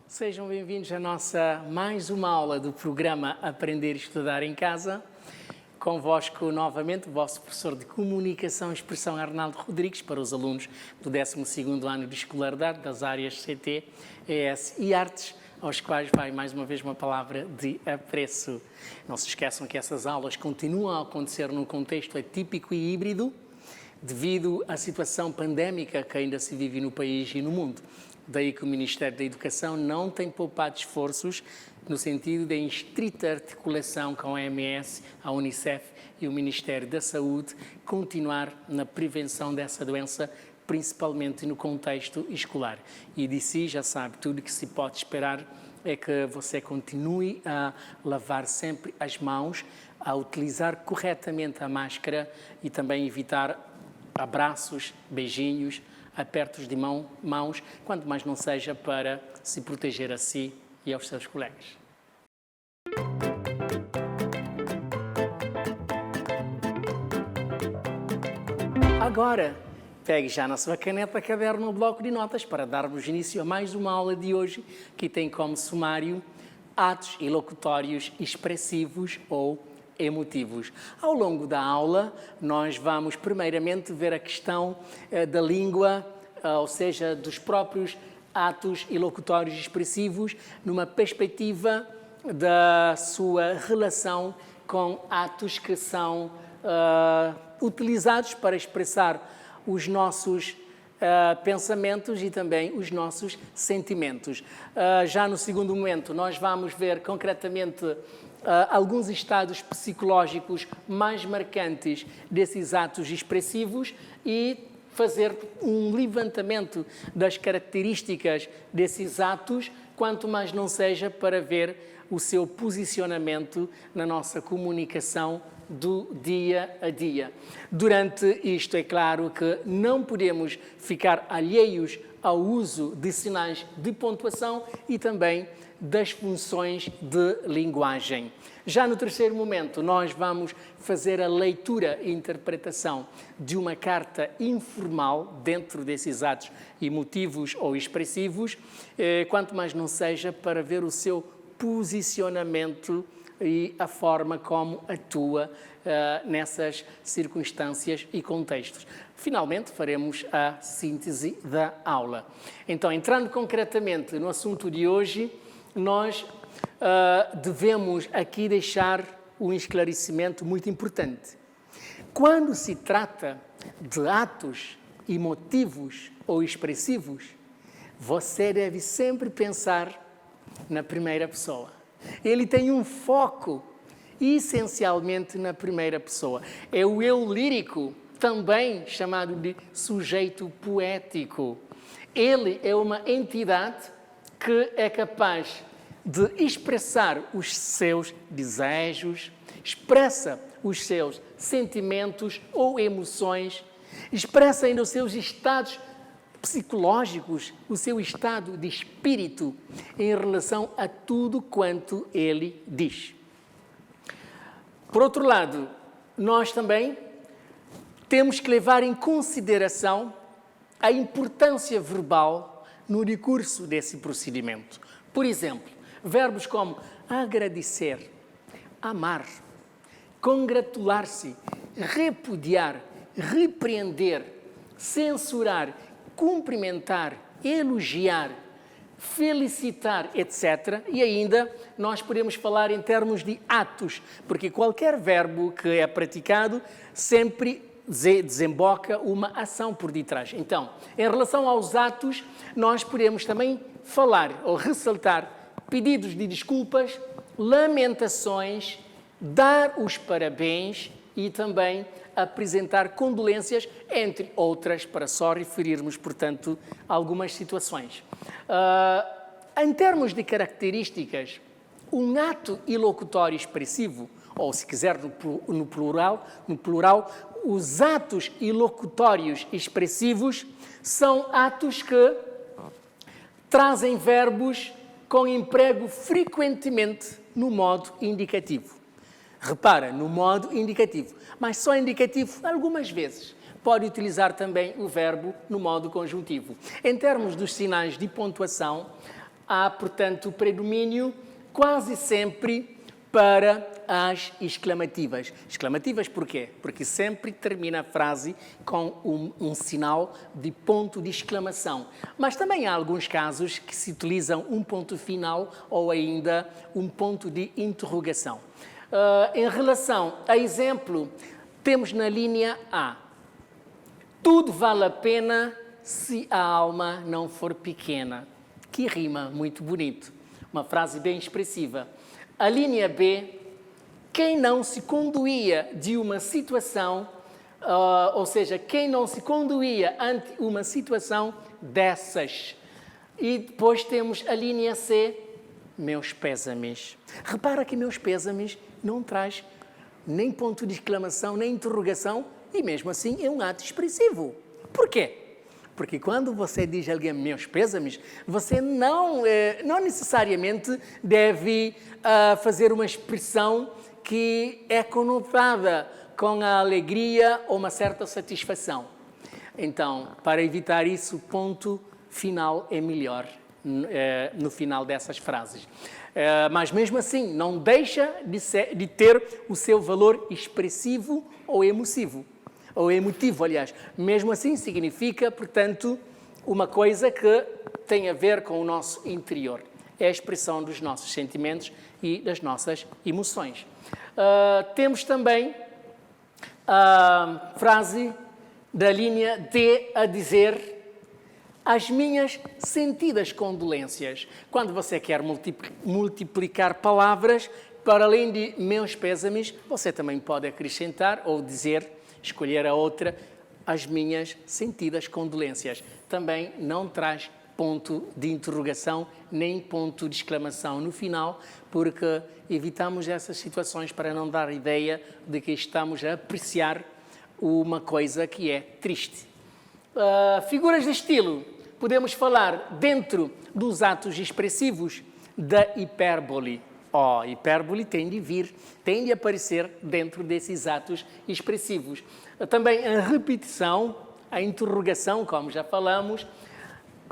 Sejam bem-vindos à nossa mais uma aula do programa Aprender e Estudar em Casa. Convosco novamente o vosso professor de Comunicação e Expressão Arnaldo Rodrigues para os alunos do 12º ano de escolaridade das áreas CT, ES e Artes, aos quais vai mais uma vez uma palavra de apreço. Não se esqueçam que essas aulas continuam a acontecer num contexto atípico e híbrido, devido à situação pandémica que ainda se vive no país e no mundo. Daí que o Ministério da Educação não tem poupado esforços no sentido de, em estrita articulação com a OMS, a Unicef e o Ministério da Saúde, continuar na prevenção dessa doença, principalmente no contexto escolar. E de si já sabe, tudo que se pode esperar é que você continue a lavar sempre as mãos, a utilizar corretamente a máscara e também evitar abraços, beijinhos, apertos de mãos, quanto mais não seja para se proteger a si e aos seus colegas. Agora, pegue já na sua caneta, caderno ou bloco de notas para darmos início a mais uma aula de hoje, que tem como sumário atos e locutórios expressivos ou emotivos. Ao longo da aula, nós vamos primeiramente ver a questão da língua, ou seja, dos próprios atos e locutórios expressivos, numa perspectiva da sua relação com atos que são utilizados para expressar os nossos pensamentos e também os nossos sentimentos. Já no segundo momento, nós vamos ver concretamente alguns estados psicológicos mais marcantes desses atos expressivos e fazer um levantamento das características desses atos, quanto mais não seja para ver o seu posicionamento na nossa comunicação do dia a dia. Durante isto, é claro que não podemos ficar alheios ao uso de sinais de pontuação e também das funções de linguagem. Já no terceiro momento, nós vamos fazer a leitura e interpretação de uma carta informal dentro desses atos emotivos ou expressivos, quanto mais não seja para ver o seu posicionamento e a forma como atua nessas circunstâncias e contextos. Finalmente, faremos a síntese da aula. Então, entrando concretamente no assunto de hoje, nós devemos aqui deixar um esclarecimento muito importante. Quando se trata de atos emotivos ou expressivos, você deve sempre pensar na primeira pessoa. Ele tem um foco essencialmente na primeira pessoa. É o eu lírico, também chamado de sujeito poético. Ele é uma entidade que é capaz de expressar os seus desejos, expressa os seus sentimentos ou emoções, expressa ainda os seus estados psicológicos, o seu estado de espírito em relação a tudo quanto ele diz. Por outro lado, nós também temos que levar em consideração a importância verbal no decurso desse procedimento. Por exemplo, verbos como agradecer, amar, congratular-se, repudiar, repreender, censurar, cumprimentar, elogiar, felicitar, etc. E ainda nós podemos falar em termos de atos, porque qualquer verbo que é praticado sempre desemboca uma ação por detrás. Então, em relação aos atos, nós podemos também falar ou ressaltar pedidos de desculpas, lamentações, dar os parabéns e também apresentar condolências, entre outras, para só referirmos, portanto, algumas situações. Em termos de características, um ato ilocutório expressivo, ou se quiser no plural, os atos ilocutórios expressivos são atos que trazem verbos com emprego frequentemente no modo indicativo. Repara, no modo indicativo, mas só indicativo algumas vezes. Pode utilizar também o verbo no modo conjuntivo. Em termos dos sinais de pontuação, há, portanto, predomínio quase sempre para as exclamativas. Exclamativas porquê? Porque sempre termina a frase com um sinal de ponto de exclamação. Mas também há alguns casos que se utilizam um ponto final ou ainda um ponto de interrogação. Em relação a exemplo, temos na linha A: tudo vale a pena se a alma não for pequena. Que rima muito bonito. Uma frase bem expressiva. A linha B: quem não se conduía de uma situação, ou seja, quem não se conduía ante uma situação dessas. E depois temos a linha C: meus pésames. Repara que meus pésames não traz nem ponto de exclamação, nem interrogação, e mesmo assim é um ato expressivo. Por quê? Porque quando você diz a alguém meus pésames, você não necessariamente deve fazer uma expressão que é conotada com a alegria ou uma certa satisfação. Então, para evitar isso, ponto final é melhor no final dessas frases. Mas mesmo assim, não deixa de ter o seu valor expressivo ou emotivo. Aliás. Mesmo assim, significa, portanto, uma coisa que tem a ver com o nosso interior. É a expressão dos nossos sentimentos e das nossas emoções. Temos também a frase da linha D a dizer: as minhas sentidas condolências. Quando você quer multiplicar palavras, para além de meus pésames, você também pode acrescentar ou dizer, escolher a outra, as minhas sentidas condolências. Também não traz ponto de interrogação nem ponto de exclamação no final, porque evitamos essas situações para não dar ideia de que estamos a apreciar uma coisa que é triste. Figuras de estilo. Podemos falar, dentro dos atos expressivos, da hipérbole. Hipérbole tem de aparecer dentro desses atos expressivos. Também a repetição, a interrogação, como já falamos,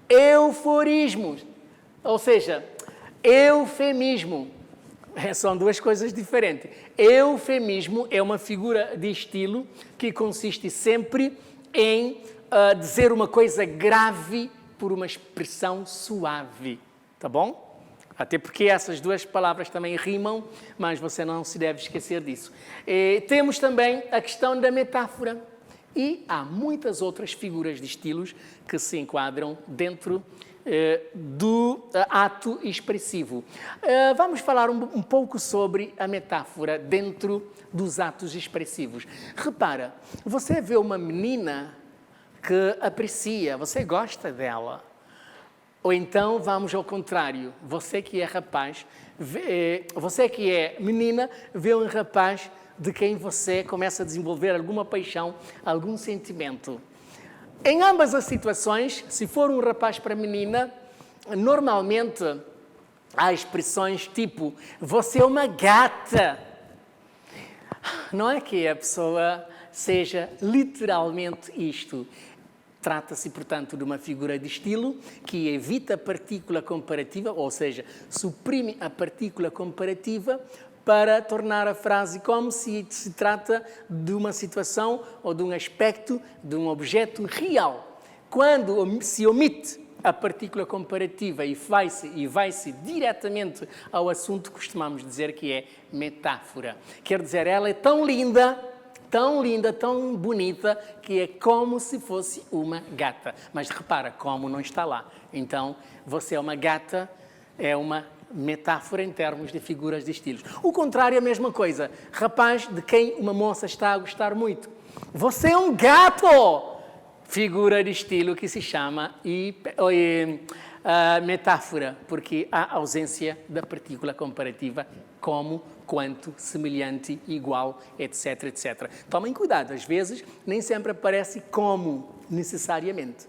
euforismos, ou seja, eufemismo. São duas coisas diferentes. Eufemismo é uma figura de estilo que consiste sempre em dizer uma coisa grave por uma expressão suave. Tá bom? Até porque essas duas palavras também rimam, mas você não se deve esquecer disso. Temos também a questão da metáfora. E há muitas outras figuras de estilos que se enquadram dentro do ato expressivo. Vamos falar um pouco sobre a metáfora dentro dos atos expressivos. Repara, você vê uma menina que aprecia, você gosta dela. Ou então, vamos ao contrário, você que é rapaz, você que é menina, vê um rapaz de quem você começa a desenvolver alguma paixão, algum sentimento. Em ambas as situações, se for um rapaz para menina, normalmente há expressões tipo, você é uma gata. Não é que a pessoa seja literalmente isto. Trata-se, portanto, de uma figura de estilo que evita a partícula comparativa, ou seja, suprime a partícula comparativa para tornar a frase como se trata de uma situação ou de um aspecto, de um objeto real. Quando se omite a partícula comparativa e vai-se diretamente ao assunto, costumamos dizer que é metáfora. Quer dizer, ela é tão linda, tão bonita, que é como se fosse uma gata. Mas repara, como não está lá. Então, você é uma gata, é uma metáfora em termos de figuras de estilos. O contrário é a mesma coisa. Rapaz de quem uma moça está a gostar muito. Você é um gato! Figura de estilo que se chama metáfora, porque há ausência da partícula comparativa como, quanto, semelhante, igual, etc, etc. Tomem cuidado, às vezes nem sempre aparece como, necessariamente.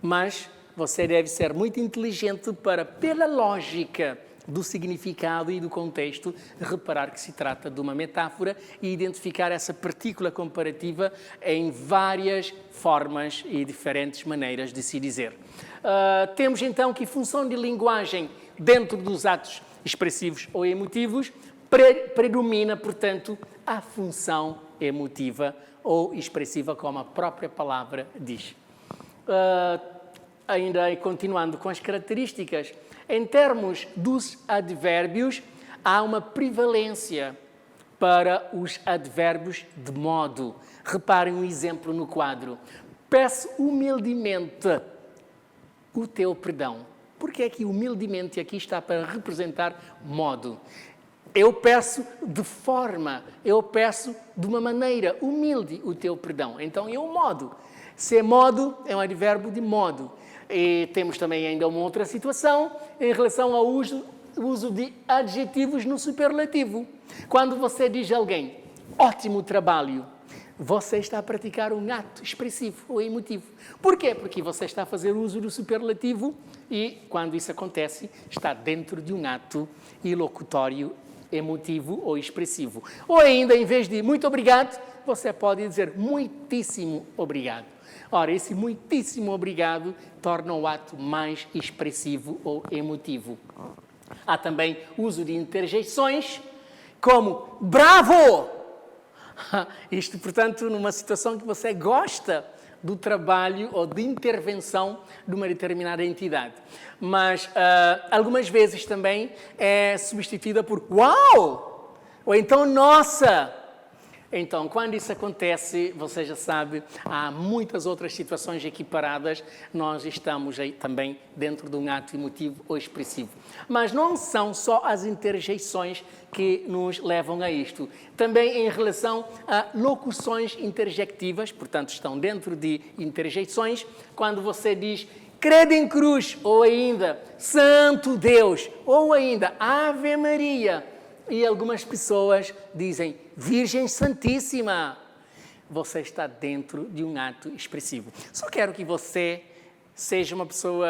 Mas você deve ser muito inteligente para, pela lógica do significado e do contexto, reparar que se trata de uma metáfora e identificar essa partícula comparativa em várias formas e diferentes maneiras de se dizer. Temos então que função de linguagem dentro dos atos expressivos ou emotivos, predomina, portanto, a função emotiva ou expressiva, como a própria palavra diz. Ainda continuando com as características, em termos dos advérbios, há uma prevalência para os advérbios de modo. Reparem um exemplo no quadro. Peço humildemente o teu perdão. Porque é que humildemente aqui está para representar modo? Eu peço de forma, eu peço de uma maneira humilde o teu perdão. Então, é um modo. Se é modo, é um advérbio de modo. E temos também ainda uma outra situação em relação ao uso de adjetivos no superlativo. Quando você diz a alguém, ótimo trabalho, você está a praticar um ato expressivo ou emotivo. Por quê? Porque você está a fazer uso do superlativo e, quando isso acontece, está dentro de um ato ilocutório emotivo ou expressivo. Ou ainda, em vez de muito obrigado, você pode dizer muitíssimo obrigado. Ora, esse muitíssimo obrigado torna o ato mais expressivo ou emotivo. Há também uso de interjeições, como bravo! Isto, portanto, numa situação que você gosta do trabalho ou de intervenção de uma determinada entidade. Mas, algumas vezes também é substituída por uau! Ou então, nossa! Então, quando isso acontece, você já sabe, há muitas outras situações equiparadas, nós estamos aí também dentro de um ato emotivo ou expressivo. Mas não são só as interjeições que nos levam a isto. Também em relação a locuções interjectivas, portanto, estão dentro de interjeições, quando você diz credo em cruz, ou ainda Santo Deus, ou ainda Ave Maria, e algumas pessoas dizem Virgem Santíssima. Você está dentro de um ato expressivo. Só quero que você seja uma pessoa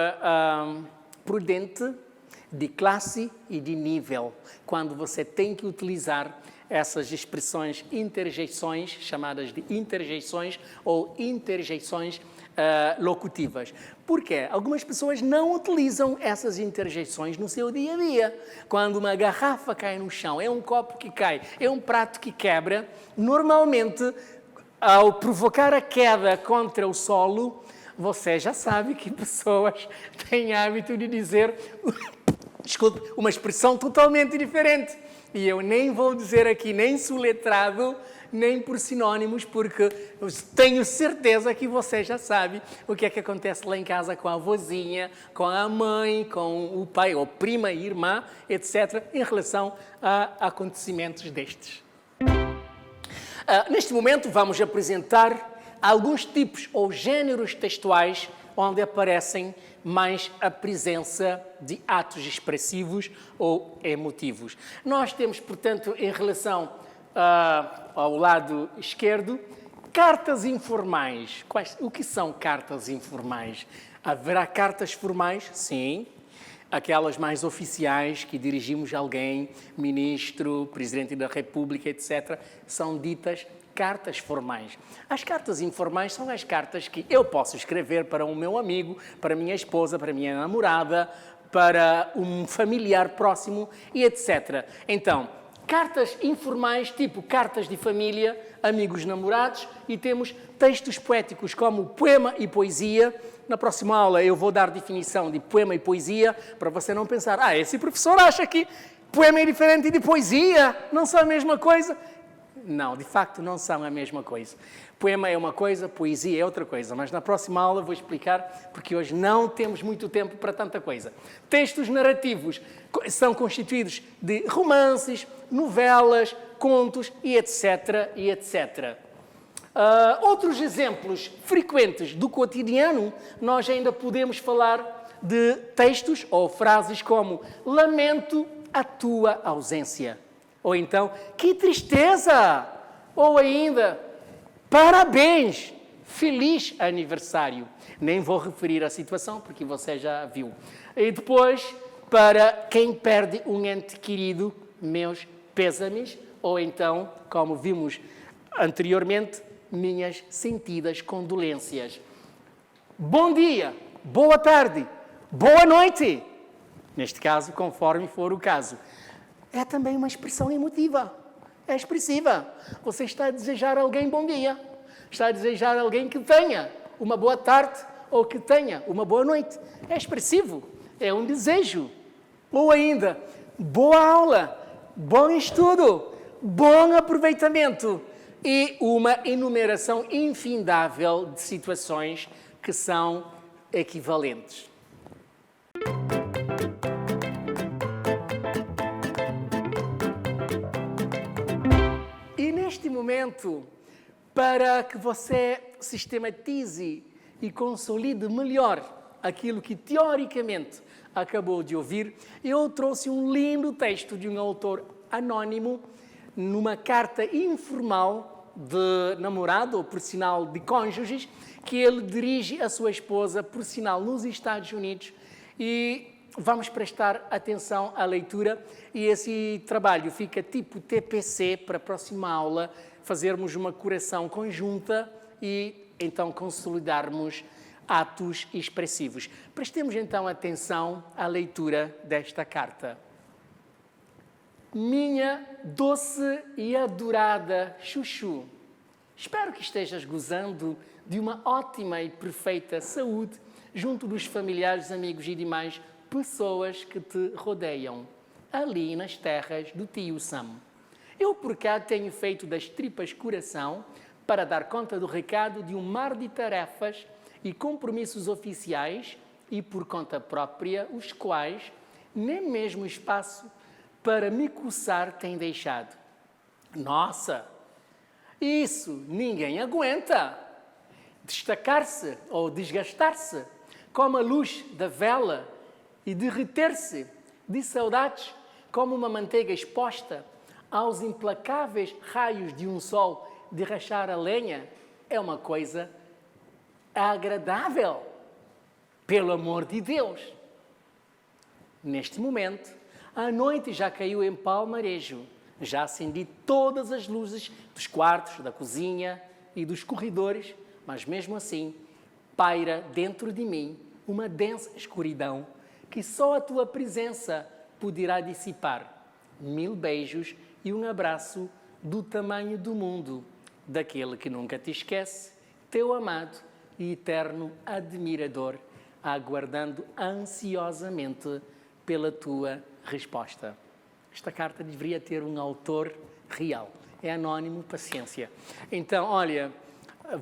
prudente, de classe e de nível, quando você tem que utilizar essas expressões interjeições, chamadas de interjeições ou interjeições locutivas. Porque algumas pessoas não utilizam essas interjeições no seu dia a dia. Quando uma garrafa cai no chão, é um copo que cai, é um prato que quebra, normalmente, ao provocar a queda contra o solo, você já sabe que pessoas têm hábito de dizer, desculpe, uma expressão totalmente diferente. E eu nem vou dizer aqui, nem soletrado, nem por sinónimos, porque eu tenho certeza que você já sabe o que é que acontece lá em casa com a avózinha, com a mãe, com o pai, ou prima, irmã, etc., em relação a acontecimentos destes. Neste momento vamos apresentar alguns tipos ou géneros textuais onde aparecem mais a presença de atos expressivos ou emotivos. Nós temos, portanto, em relação ao lado esquerdo, cartas informais. O que são cartas informais? Haverá cartas formais? Sim. Aquelas mais oficiais que dirigimos a alguém, ministro, presidente da República, etc., são ditas cartas formais. As cartas informais são as cartas que eu posso escrever para um meu amigo, para minha esposa, para minha namorada, para um familiar próximo e etc. Então, cartas informais, tipo cartas de família, amigos namorados, e temos textos poéticos como poema e poesia. Na próxima aula eu vou dar definição de poema e poesia, para você não pensar, esse professor acha que poema é diferente de poesia, não são a mesma coisa. Não, de facto não são a mesma coisa. Poema é uma coisa, poesia é outra coisa, mas na próxima aula vou explicar, porque hoje não temos muito tempo para tanta coisa. Textos narrativos são constituídos de romances, novelas, contos e etc. e etc. Outros exemplos frequentes do cotidiano, nós ainda podemos falar de textos ou frases como lamento a tua ausência. Ou então, que tristeza! Ou ainda, parabéns, feliz aniversário. Nem vou referir a situação, porque você já viu. E depois, para quem perde um ente querido, meus pêsames. Ou então, como vimos anteriormente, minhas sentidas condolências. Bom dia, boa tarde, boa noite. neste caso, conforme for o caso. É também uma expressão emotiva, é expressiva. Você está a desejar a alguém bom dia, está a desejar a alguém que tenha uma boa tarde ou que tenha uma boa noite. É expressivo, é um desejo. Ou ainda, boa aula, bom estudo, bom aproveitamento e uma enumeração infindável de situações que são equivalentes. E neste momento, para que você sistematize e consolide melhor aquilo que teoricamente acabou de ouvir, eu trouxe um lindo texto de um autor anónimo numa carta informal de namorado, ou por sinal de cônjuges, que ele dirige à sua esposa, por sinal nos Estados Unidos, e vamos prestar atenção à leitura e esse trabalho fica tipo TPC para a próxima aula, fazermos uma curação conjunta e então consolidarmos atos expressivos. Prestemos então atenção à leitura desta carta. Minha doce e adorada Chuchu, espero que estejas gozando de uma ótima e perfeita saúde junto dos familiares, amigos e demais pessoas que te rodeiam, ali nas terras do tio Sam. Eu por cá tenho feito das tripas coração para dar conta do recado de um mar de tarefas e compromissos oficiais e por conta própria, os quais nem mesmo espaço para me coçar tem deixado. Nossa, isso ninguém aguenta! Destacar-se ou desgastar-se como a luz da vela e derreter-se de saudades como uma manteiga exposta aos implacáveis raios de um sol de rachar a lenha é uma coisa agradável, pelo amor de Deus. Neste momento, a noite já caiu em palmarejo, já acendi todas as luzes dos quartos, da cozinha e dos corredores, mas mesmo assim, paira dentro de mim uma densa escuridão que só a tua presença poderá dissipar. 1000 beijos e um abraço do tamanho do mundo, daquele que nunca te esquece, teu amado e eterno admirador, aguardando ansiosamente pela tua resposta. Esta carta deveria ter um autor real. É anónimo, paciência. Então, olha,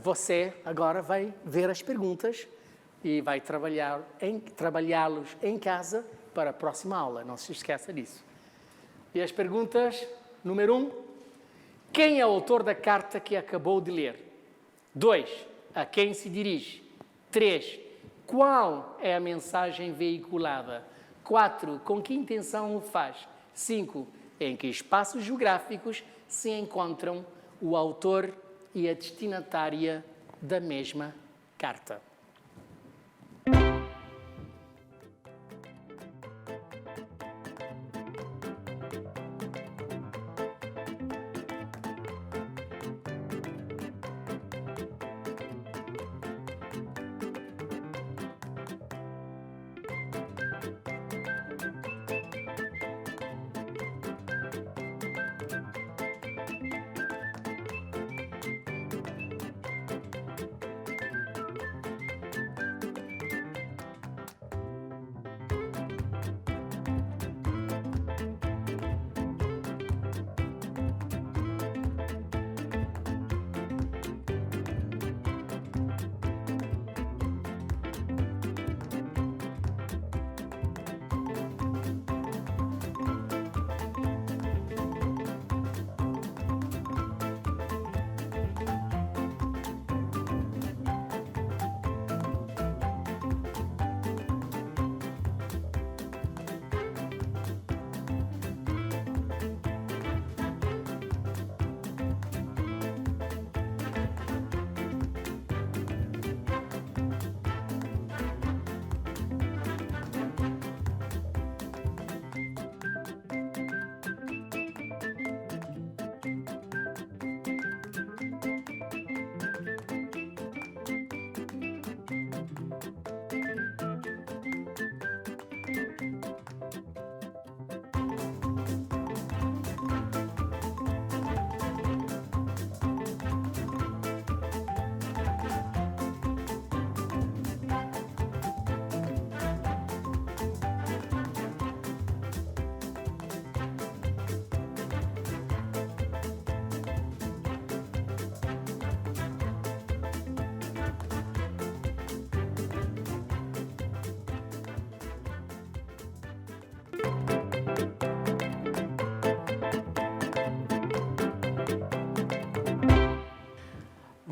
você agora vai ver as perguntas e vai trabalhá-los em casa para a próxima aula. Não se esqueça disso. E as perguntas, número 1. Quem é o autor da carta que acabou de ler? 2. A quem se dirige? 3. Qual é a mensagem veiculada? 4. Com que intenção o faz? 5. Em que espaços geográficos se encontram o autor e a destinatária da mesma carta?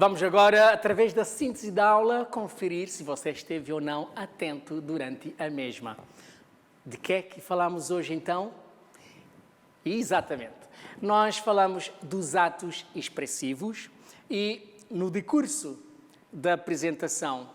Vamos agora, através da síntese da aula, conferir se você esteve ou não atento durante a mesma. De que é que falamos hoje, então? Exatamente. Nós falamos dos atos expressivos e, no decurso da apresentação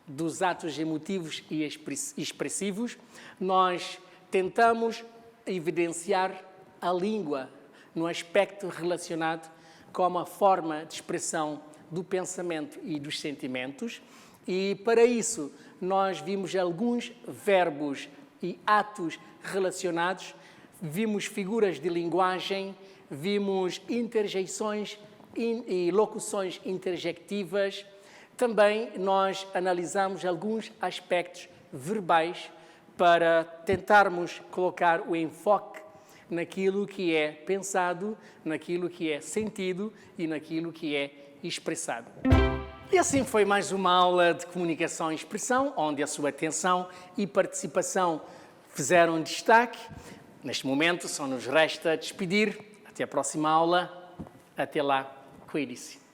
dos atos emotivos e expressivos, nós tentamos evidenciar a língua no aspecto relacionado com a forma de expressão do pensamento e dos sentimentos, e para isso nós vimos alguns verbos e atos relacionados, vimos figuras de linguagem, vimos interjeições e locuções interjectivas. Também nós analisamos alguns aspectos verbais para tentarmos colocar o enfoque naquilo que é pensado, naquilo que é sentido e naquilo que é expressado. E assim foi mais uma aula de comunicação e expressão, onde a sua atenção e participação fizeram destaque. Neste momento só nos resta despedir. Até a próxima aula. Até lá. Cuide-se.